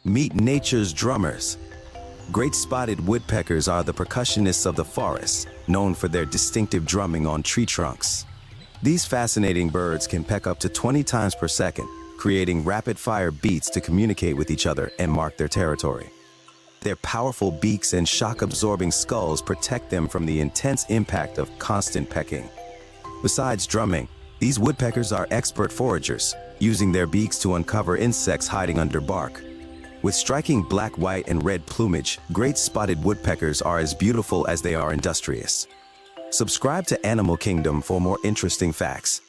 Meet nature's drummers. Great spotted woodpeckers are the percussionists of the forest, known for their distinctive drumming on tree trunks. These fascinating birds can peck up to 20 times per second, creating rapid-fire beats to communicate with each other and mark their territory. Their powerful beaks and shock-absorbing skulls protect them from the intense impact of constant pecking. Besides drumming, these woodpeckers are expert foragers, using their beaks to uncover insects hiding under bark. With striking black, white, and red plumage, great spotted woodpeckers are as beautiful as they are industrious. Subscribe to Animal Kingdom for more interesting facts.